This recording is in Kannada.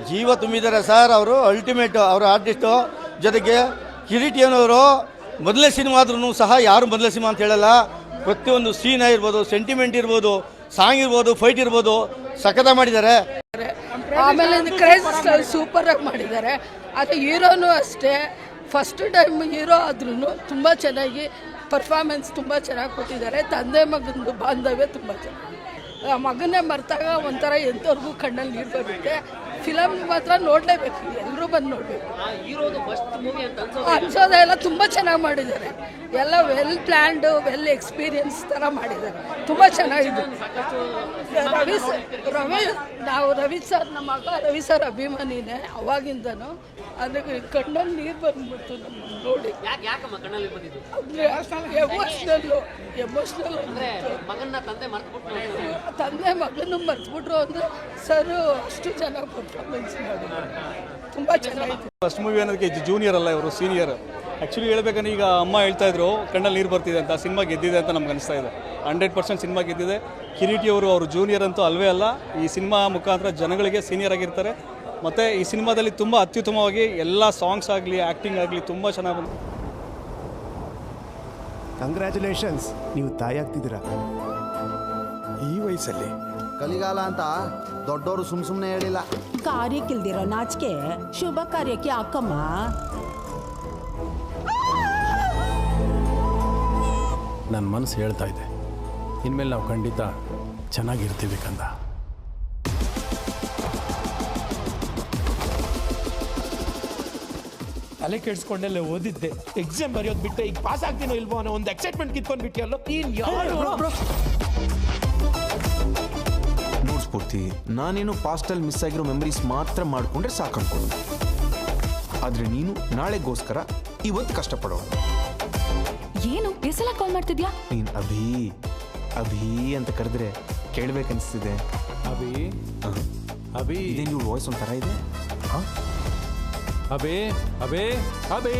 ಜೀವ ತುಂಬಿದ್ದಾರೆ ಸರ್. ಅವರು ಅಲ್ಟಿಮೇಟು, ಅವರು ಆರ್ಟಿಸ್ಟು. ಜೊತೆಗೆ ಕಿರೀಟಿಯನವರು ಮೊದಲನೇ ಸಿನಿಮಾ ಆದ್ರೂ ಸಹ ಯಾರು ಮೊದಲನೇ ಸಿನಿಮಾ ಅಂತ ಹೇಳಲ್ಲ. ಪ್ರತಿಯೊಂದು ಸೀನ್ ಇರ್ಬೋದು, ಸೆಂಟಿಮೆಂಟ್ ಇರ್ಬೋದು, ಸಾಂಗ್ ಇರ್ಬೋದು, ಫೈಟ್ ಇರ್ಬೋದು, ಸಖತ್ತಾಗಿ ಮಾಡಿದ್ದಾರೆ. ಆಮೇಲೆ ಕ್ರೇಜ್ ಸ್ಟೈಲ್ ಸೂಪರಾಗಿ ಮಾಡಿದ್ದಾರೆ. ಅದು ಹೀರೋನು ಅಷ್ಟೇ, ಫಸ್ಟ್ ಟೈಮ್ ಹೀರೋ ಆದ್ರೂ ತುಂಬ ಚೆನ್ನಾಗಿ ಪರ್ಫಾರ್ಮೆನ್ಸ್ ತುಂಬ ಚೆನ್ನಾಗಿ ಕೊಟ್ಟಿದ್ದಾರೆ. ತಂದೆ ಮಗನದು ಬಾಂಧವ್ಯ ತುಂಬ ಚೆನ್ನಾಗಿ, ಮಗನ್ನೇ ಮರೆತಾಗ ಒಂಥರ ಎಂಥವ್ರಿಗೂ ಕಣ್ಣಲ್ಲಿ ನೀರು ಬರುತ್ತೆ. ಫಿಲಮ್ ಮಾತ್ರ ನೋಡಲೇಬೇಕು, ಎಲ್ಲರೂ ಬಂದು ನೋಡಬೇಕು. ಅನ್ಸೋದೆ ಎಲ್ಲ ತುಂಬ ಚೆನ್ನಾಗಿ ಮಾಡಿದ್ದಾರೆ. ಎಲ್ಲ ವೆಲ್ ಪ್ಲ್ಯಾಂಡ್, ವೆಲ್ ಎಕ್ಸ್ಪೀರಿಯನ್ಸ್ ಥರ ಮಾಡಿದ್ದಾರೆ. ತುಂಬ ಚೆನ್ನಾಗಿದೆ. ನಾವು ರವಿ ಸರ್, ನಮ್ಮ ಮಗ ರವಿ ಸರ್ ಅಭಿಮಾನಿನೇ ಅವಾಗಿಂದನು. ಅದಕ್ಕೆ ಕಣ್ಣಲ್ಲಿ ನೀರು ಬಂದ್ಬಿಡ್ತು ನಮ್ಗೆ ನೋಡಿ. ಎಮೋಷ್ನಲ್ ತಂದೆ ಮಗನೂ ಮರ್ತ್ಬಿಟ್ರು ಅಂದರೆ ಸರ್ ಅಷ್ಟು ಚೆನ್ನಾಗಿ ಪರ್ಫಾರ್ಮೆನ್ಸ್ ಮಾಡಿದ್ದಾರೆ. ತುಂಬ ಚೆನ್ನಾಗಿತ್ತು. ಫಸ್ಟ್ ಮೂವಿ ಅನ್ನೋದಕ್ಕೆ ಜೂನಿಯರ್ ಅಲ್ಲ, ಇವರು ಸೀನಿಯರ್. ಆ್ಯಕ್ಚುಲಿ ಹೇಳ್ಬೇಕಂದ್ರೆ ಈಗ ಅಮ್ಮ ಹೇಳ್ತಾ ಇದ್ರು ಕಣ್ಣಲ್ಲಿ ನೀರು ಬರ್ತಿದೆ ಅಂತ. ಸಿನಿಮಾ ಗೆದ್ದಿದೆ ಅಂತ ನಮ್ಗೆ ಅನಿಸ್ತಾ ಇದೆ. 100% ಸಿನಿಮಾ ಗೆದ್ದಿದೆ. ಕಿರೀಟಿಯವರು ಅವರು ಜೂನಿಯರ್ ಅಂತೂ ಅಲ್ವೇ ಅಲ್ಲ. ಈ ಸಿನಿಮಾ ಮುಖಾಂತರ ಜನಗಳಿಗೆ ಸೀನಿಯರ್ ಆಗಿರ್ತಾರೆ. ಮತ್ತು ಈ ಸಿನಿಮಾದಲ್ಲಿ ತುಂಬ ಅತ್ಯುತ್ತಮವಾಗಿ ಎಲ್ಲ ಸಾಂಗ್ಸ್ ಆಗಲಿ, ಆ್ಯಕ್ಟಿಂಗ್ ಆಗಲಿ ತುಂಬ ಚೆನ್ನಾಗಿ ಬಂದು. ಕಂಗ್ರ್ಯಾಚುಲೇಷನ್ಸ್, ನೀವು ತಾಯಿ ಆಗ್ತಿದ್ದೀರಾ ಈ ವಯಸ್ಸಲ್ಲಿ. ಕಲಿಗಾಲ ಅಂತ ದೊಡ್ಡವರು ಸುಮ್ಮನೆ ಹೇಳಿಲ್ಲ. ಕಾರ್ಯಕ್ಕಿಲ್ದಿರೋ ನಾಚಿಕೆ ಶುಭ ಕಾರ್ಯಕ್ಕೆ ಅಕ್ಕಮ್ಮ. ನನ್ನ ಮನಸ್ಸು ಹೇಳ್ತಾ ಇದೆ, ಇನ್ಮೇಲೆ ನಾವು ಖಂಡಿತ ಚೆನ್ನಾಗಿರ್ತೀವಿ ಕಂದ. ತಲೆ ಕೆಡ್ಸ್ಕೊಂಡೆಲ್ಲ ಓದಿದ್ದೆ, ಎಕ್ಸಾಮ್ ಬರೆಯೋದು ಬಿಟ್ಟೆ ಈಗ ಪಾಸ್ ಆಗ್ತೀನೋ ಇಲ್ವೋ ಅನ್ನೋ ಒಂದು ಎಕ್ಸೈಟ್ಮೆಂಟ್ ಕಿತ್ಕೊಂಡು ಬಿಟ್ಟಿಯಲ್ಲ. ನೋಡ್ ಸ್ಫೂರ್ತಿ, ನಾನೇನು ಪಾಸ್ಟಲ್ಲಿ ಮಿಸ್ ಆಗಿರೋ ಮೆಮರೀಸ್ ಮಾತ್ರ ಮಾಡ್ಕೊಂಡ್ರೆ ಸಾಕು ಅನ್ಕೊಂಡು. ಆದ್ರೆ ನೀನು ನಾಳೆಗೋಸ್ಕರ ಇವತ್ತು ಕಷ್ಟಪಡೋ. ಏನು ಎಸಲ ಕಾಲ್ ಮಾಡ್ತಿದ್ಯಾ? ನೀನ್ ಅಭಿ ಅಭಿ ಅಂತ ಕರೆದ್ರೆ ಕೇಳ್ಬೇಕನ್ನಿಸ್ತಿದೆ. ಅಭಿ ಅಭಿ, ಇದೇನು ವಾಯ್ಸ್ ಒಂಥರ ಇದೆ. ಅಭಿ ಅಭಿ ಅಭಿ.